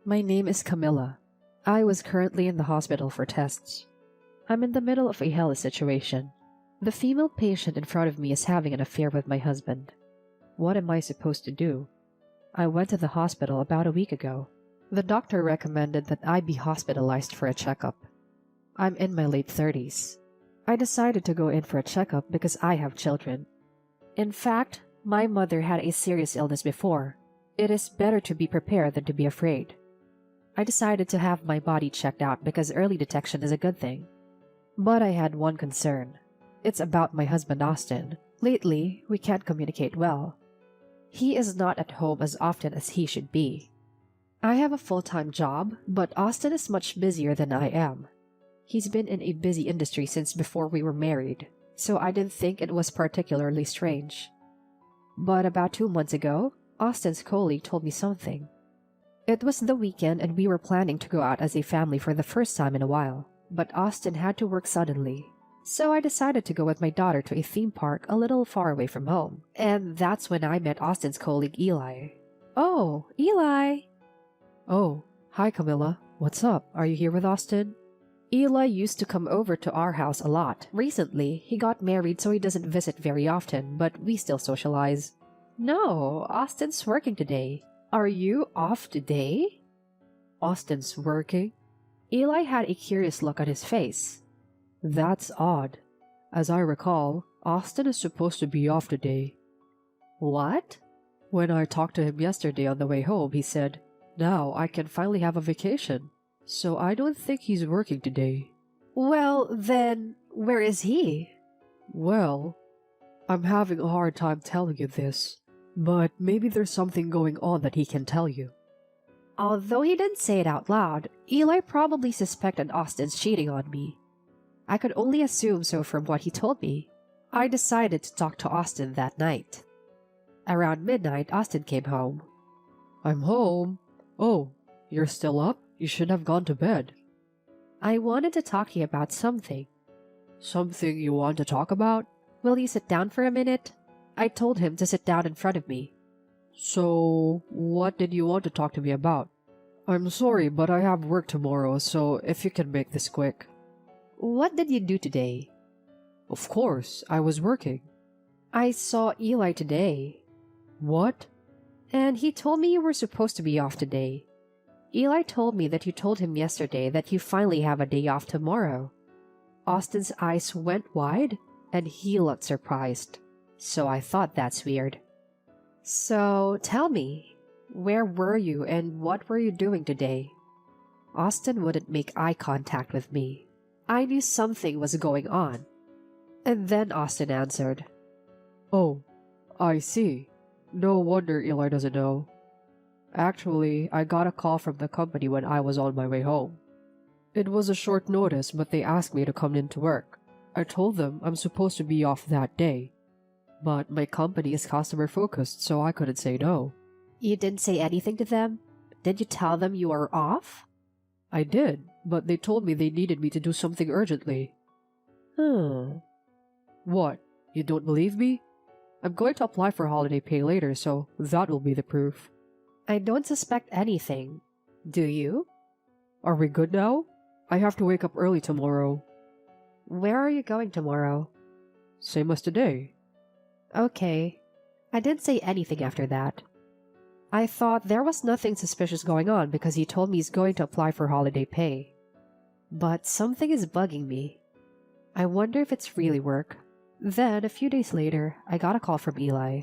My name is Camilla. I was currently in the hospital for tests. I'm in the middle of a hellish situation. The female patient in front of me is having an affair with my husband. What am I supposed to do? I went to the hospital about a week ago. The doctor recommended that I be hospitalized for a checkup. I'm in my late 30s. I decided to go in for a checkup because I have children. In fact, my mother had a serious illness before. It is better to be prepared than to be afraid. I decided to have my body checked out because early detection is a good thing. But I had one concern. It's about my husband Austin. Lately, we can't communicate well. He is not at home as often as he should be. I have a full-time job, but Austin is much busier than I am. He's been in a busy industry since before we were married, so I didn't think it was particularly strange. But about 2 months ago, Austin's colleague told me something. It was the weekend and we were planning to go out as a family for the first time in a while, but Austin had to work suddenly. So I decided to go with my daughter to a theme park a little far away from home, and that's when I met Austin's colleague Eli. Oh, Eli! Oh, hi Camilla. What's up? Are you here with Austin? Eli used to come over to our house a lot. Recently, he got married so he doesn't visit very often, but we still socialize. No, Austin's working today. Are you off today? Austin's working? Eli had a curious look on his face. That's odd. As I recall, Austin is supposed to be off today. What? When I talked to him yesterday on the way home, he said, "Now I can finally have a vacation." So I don't think he's working today. Well, then, where is he? Well, I'm having a hard time telling you this, but maybe there's something going on that he can tell you. Although he didn't say it out loud, Eli probably suspected Austin's cheating on me. I could only assume so from what he told me. I decided to talk to Austin that night. Around midnight, Austin came home. I'm home. Oh, you're still up? You should have gone to bed. I wanted to talk to you about something. Something you want to talk about? Will you sit down for a minute? I told him to sit down in front of me. So, what did you want to talk to me about? I'm sorry, but I have work tomorrow, so if you can make this quick. What did you do today? Of course, I was working. I saw Eli today. What? And he told me you were supposed to be off today. Eli told me that you told him yesterday that you finally have a day off tomorrow. Austin's eyes went wide, and he looked surprised. So I thought that's weird. So, tell me, where were you and what were you doing today? Austin wouldn't make eye contact with me. I knew something was going on. And then Austin answered. Oh, I see. No wonder Eli doesn't know. Actually, I got a call from the company when I was on my way home. It was a short notice, but they asked me to come in to work. I told them I'm supposed to be off that day. But my company is customer focused, so I couldn't say no. You didn't say anything to them? Did you tell them you were off? I did, but they told me they needed me to do something urgently. What? You don't believe me? I'm going to apply for holiday pay later, so that will be the proof. I don't suspect anything. Do you? Are we good now? I have to wake up early tomorrow. Where are you going tomorrow? Same as today. Okay. I didn't say anything after that. I thought there was nothing suspicious going on because he told me he's going to apply for holiday pay. But something is bugging me. I wonder if it's really work. Then, a few days later, I got a call from Eli.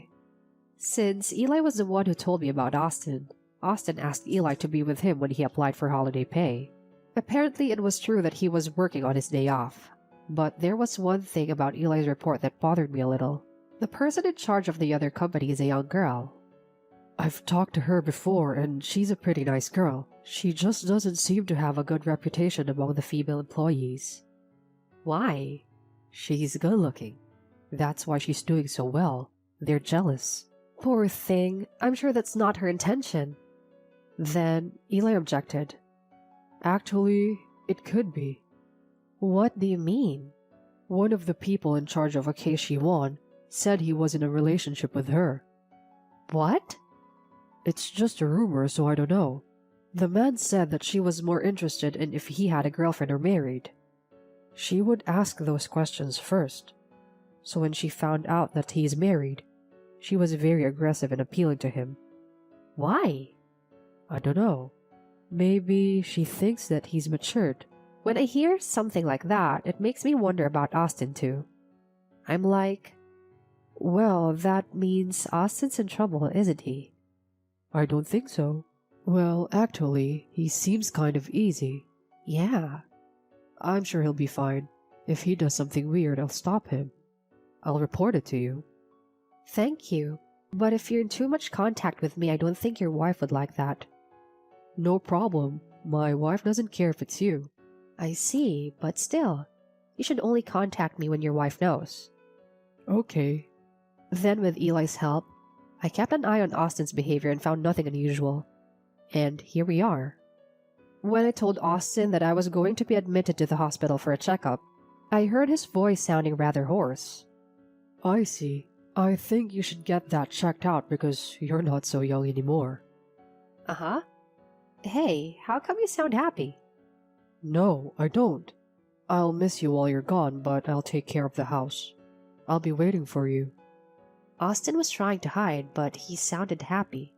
Since Eli was the one who told me about Austin, Austin asked Eli to be with him when he applied for holiday pay. Apparently, it was true that he was working on his day off. But there was one thing about Eli's report that bothered me a little. The person in charge of the other company is a young girl. I've talked to her before, and she's a pretty nice girl. She just doesn't seem to have a good reputation among the female employees. Why? She's good-looking. That's why she's doing so well. They're jealous. Poor thing. I'm sure that's not her intention. Then Eli objected. Actually, it could be. What do you mean? One of the people in charge of a case she won said he was in a relationship with her. What? It's just a rumor, so I don't know. The man said that she was more interested in if he had a girlfriend or married. She would ask those questions first. So when she found out that he is married, she was very aggressive in appealing to him. Why? I don't know. Maybe she thinks that he's matured. When I hear something like that, it makes me wonder about Austin too. I'm like, well, that means Austin's in trouble, isn't he? I don't think so. Well, actually, he seems kind of easy. Yeah. I'm sure he'll be fine. If he does something weird, I'll stop him. I'll report it to you. Thank you. But if you're in too much contact with me, I don't think your wife would like that. No problem. My wife doesn't care if it's you. I see, but still, you should only contact me when your wife knows. Okay. Then with Eli's help, I kept an eye on Austin's behavior and found nothing unusual. And here we are. When I told Austin that I was going to be admitted to the hospital for a checkup, I heard his voice sounding rather hoarse. I see. I think you should get that checked out because you're not so young anymore. Uh-huh. Hey, how come you sound happy? No, I don't. I'll miss you while you're gone, but I'll take care of the house. I'll be waiting for you. Austin was trying to hide, but he sounded happy.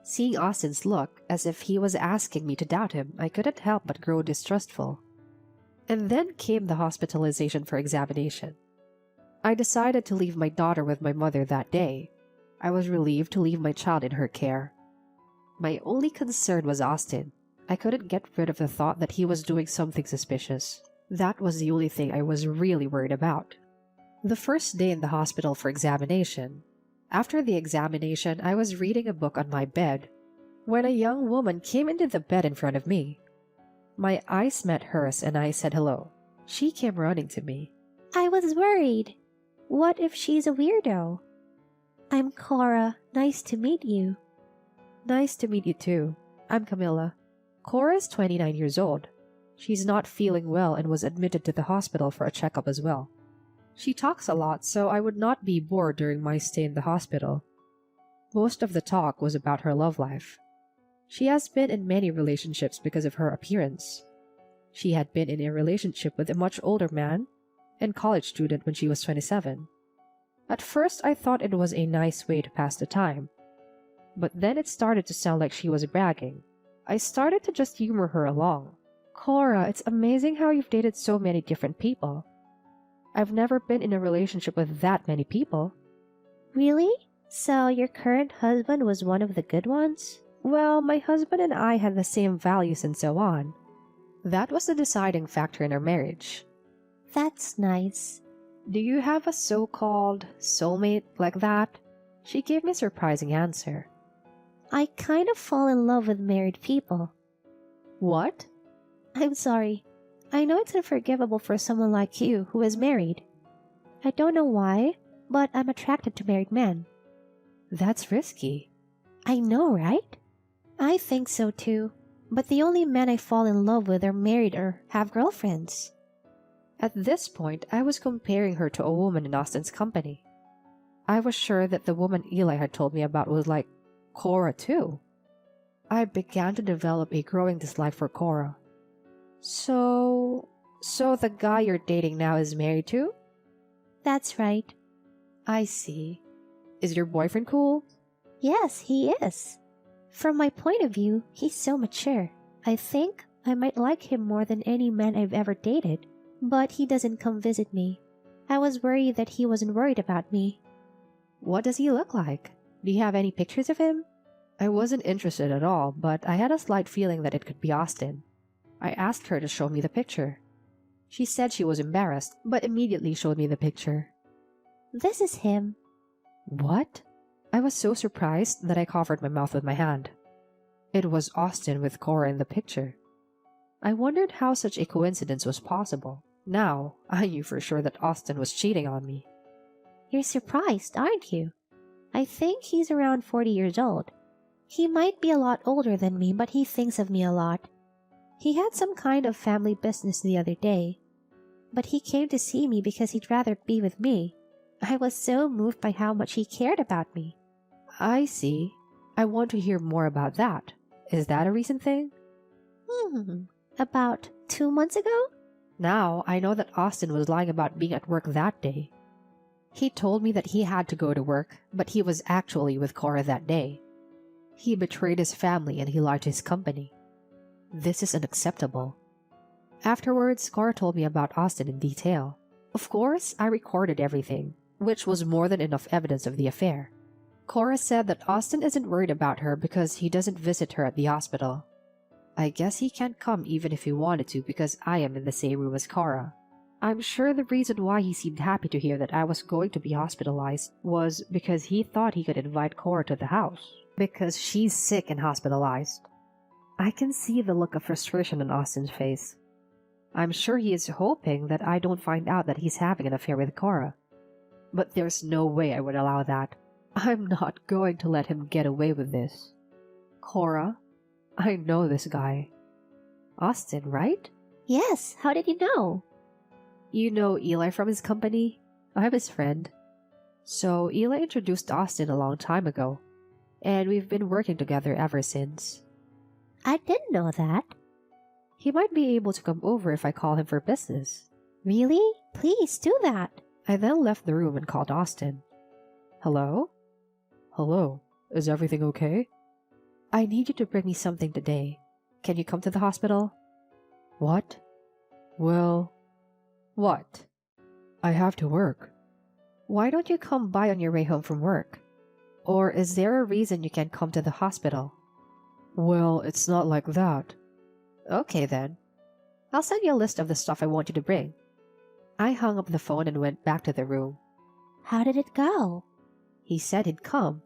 Seeing Austin's look, as if he was asking me to doubt him, I couldn't help but grow distrustful. And then came the hospitalization for examination. I decided to leave my daughter with my mother that day. I was relieved to leave my child in her care. My only concern was Austin. I couldn't get rid of the thought that he was doing something suspicious. That was the only thing I was really worried about. The first day in the hospital for examination. After the examination, I was reading a book on my bed when a young woman came into the bed in front of me. My eyes met hers and I said hello. She came running to me. I was worried. What if she's a weirdo? I'm Cora. Nice to meet you. Nice to meet you too. I'm Camilla. Cora is 29 years old. She's not feeling well and was admitted to the hospital for a checkup as well. She talks a lot, so I would not be bored during my stay in the hospital. Most of the talk was about her love life. She has been in many relationships because of her appearance. She had been in a relationship with a much older man and college student when she was 27. At first, I thought it was a nice way to pass the time. But then it started to sound like she was bragging. I started to just humor her along. Cora, it's amazing how you've dated so many different people. I've never been in a relationship with that many people. Really? So your current husband was one of the good ones? Well, my husband and I had the same values and so on. That was the deciding factor in our marriage. That's nice. Do you have a so-called soulmate like that? She gave me a surprising answer. I kind of fall in love with married people. What? I'm sorry. I know it's unforgivable for someone like you who is married. I don't know why, but I'm attracted to married men. That's risky. I know, right? I think so too. But the only men I fall in love with are married or have girlfriends. At this point, I was comparing her to a woman in Austin's company. I was sure that the woman Eli had told me about was like Cora too. I began to develop a growing dislike for Cora. So the guy you're dating now is married too? That's right. I see. Is your boyfriend cool? Yes, he is. From my point of view, he's so mature. I think I might like him more than any man I've ever dated. But he doesn't come visit me. I was worried that he wasn't worried about me. What does he look like? Do you have any pictures of him? I wasn't interested at all, but I had a slight feeling that it could be Austin. I asked her to show me the picture. She said she was embarrassed, but immediately showed me the picture. This is him. What? I was so surprised that I covered my mouth with my hand. It was Austin with Cora in the picture. I wondered how such a coincidence was possible. Now, I knew for sure that Austin was cheating on me. You're surprised, aren't you? I think he's around 40 years old. He might be a lot older than me, but he thinks of me a lot. He had some kind of family business the other day, but he came to see me because he'd rather be with me. I was so moved by how much he cared about me. I see. I want to hear more about that. Is that a recent thing? About 2 months ago? Now, I know that Austin was lying about being at work that day. He told me that he had to go to work, but he was actually with Cora that day. He betrayed his family and he lied to his company. This is unacceptable. Afterwards, Cora told me about Austin in detail. Of course, I recorded everything, which was more than enough evidence of the affair. Cora said that Austin isn't worried about her because he doesn't visit her at the hospital. I guess he can't come even if he wanted to because I am in the same room as Cora. I'm sure the reason why he seemed happy to hear that I was going to be hospitalized was because he thought he could invite Cora to the house, because she's sick and hospitalized. I can see the look of frustration on Austin's face. I'm sure he is hoping that I don't find out that he's having an affair with Cora. But there's no way I would allow that. I'm not going to let him get away with this. Cora, I know this guy. Austin, right? Yes, how did you know? You know Eli from his company? I'm his friend. So Eli introduced Austin a long time ago, and we've been working together ever since. I didn't know that. He might be able to come over if I call him for business. Really? Please do that. I then left the room and called Austin. Hello? Hello. Is everything okay? I need you to bring me something today. Can you come to the hospital? What? Well... What? I have to work. Why don't you come by on your way home from work? Or is there a reason you can't come to the hospital? Well, it's not like that. Okay then. I'll send you a list of the stuff I want you to bring. I hung up the phone and went back to the room. How did it go? He said he'd come.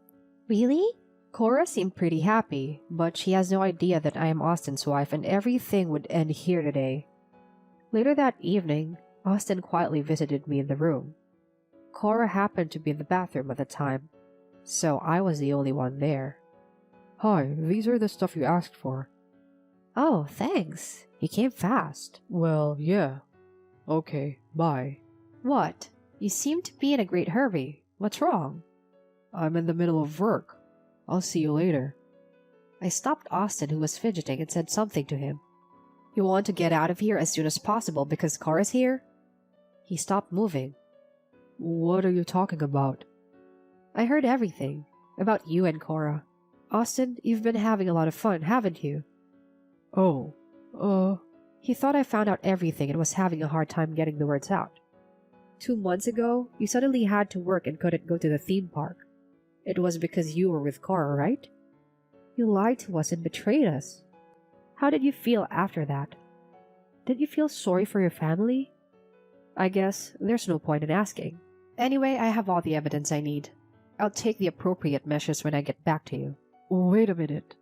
Really? Cora seemed pretty happy, but she has no idea that I am Austin's wife and everything would end here today. Later that evening, Austin quietly visited me in the room. Cora happened to be in the bathroom at the time, so I was the only one there. Hi, these are the stuff you asked for. Oh, thanks. You came fast. Well, yeah. Okay, bye. What? You seem to be in a great hurry. What's wrong? I'm in the middle of work. I'll see you later. I stopped Austin, who was fidgeting, and said something to him. You want to get out of here as soon as possible because Cora's here? He stopped moving. What are you talking about? I heard everything. About you and Cora. Austin, you've been having a lot of fun, haven't you? Oh, He thought I found out everything and was having a hard time getting the words out. 2 months ago, you suddenly had to work and couldn't go to the theme park. It was because you were with Cora, right? You lied to us and betrayed us. How did you feel after that? Did you feel sorry for your family? I guess there's no point in asking. Anyway, I have all the evidence I need. I'll take the appropriate measures when I get back to you. Wait a minute.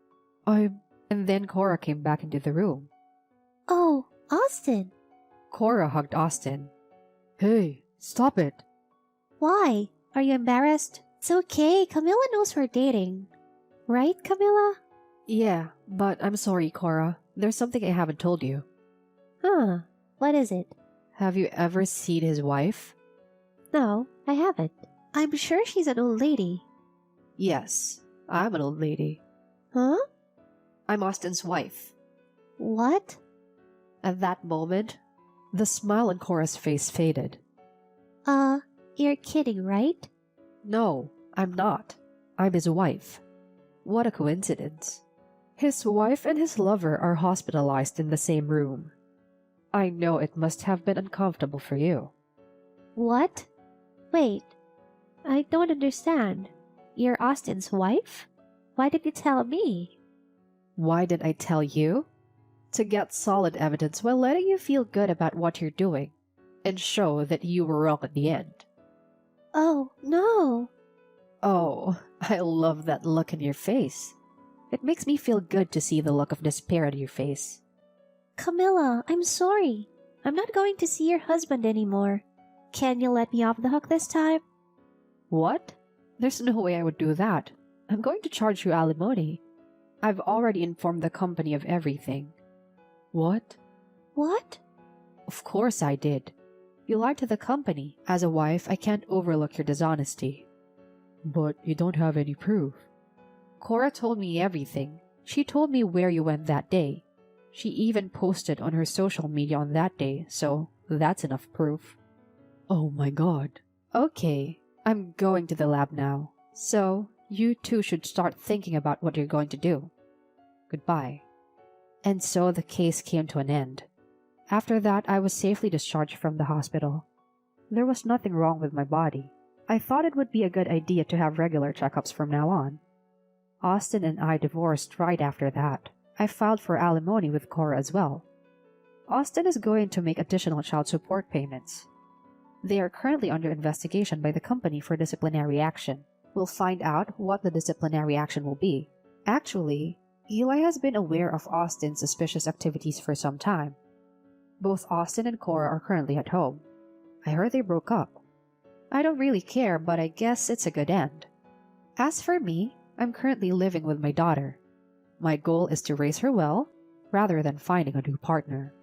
And then Cora came back into the room. Oh, Austin. Cora hugged Austin. Hey, stop it. Why? Are you embarrassed? It's okay, Camilla knows we're dating. Right, Camilla? Yeah, but I'm sorry, Cora. There's something I haven't told you. Huh, what is it? Have you ever seen his wife? No, I haven't. I'm sure she's an old lady. Yes, I'm an old lady. Huh? I'm Austin's wife. What? At that moment, the smile on Cora's face faded. You're kidding, right? No, I'm not. I'm his wife. What a coincidence. His wife and his lover are hospitalized in the same room. I know it must have been uncomfortable for you. What? Wait, I don't understand. You're Austin's wife? Why did you tell me? Why did I tell you? To get solid evidence while letting you feel good about what you're doing, and show that you were wrong in the end. Oh, no. Oh, I love that look in your face. It makes me feel good to see the look of despair on your face. Camilla, I'm sorry. I'm not going to see your husband anymore. Can you let me off the hook this time? What? There's no way I would do that. I'm going to charge you alimony. I've already informed the company of everything. What? What? Of course I did. You lied to the company. As a wife, I can't overlook your dishonesty. But you don't have any proof. Cora told me everything. She told me where you went that day. She even posted on her social media on that day, so that's enough proof. Oh my god. Okay, I'm going to the lab now. So, you two should start thinking about what you're going to do. Goodbye. And so the case came to an end. After that, I was safely discharged from the hospital. There was nothing wrong with my body. I thought it would be a good idea to have regular checkups from now on. Austin and I divorced right after that. I filed for alimony with Cora as well. Austin is going to make additional child support payments. They are currently under investigation by the company for disciplinary action. We'll find out what the disciplinary action will be. Actually, Eli has been aware of Austin's suspicious activities for some time. Both Austin and Cora are currently at home. I heard they broke up. I don't really care, but I guess it's a good end. As for me, I'm currently living with my daughter. My goal is to raise her well, rather than finding a new partner.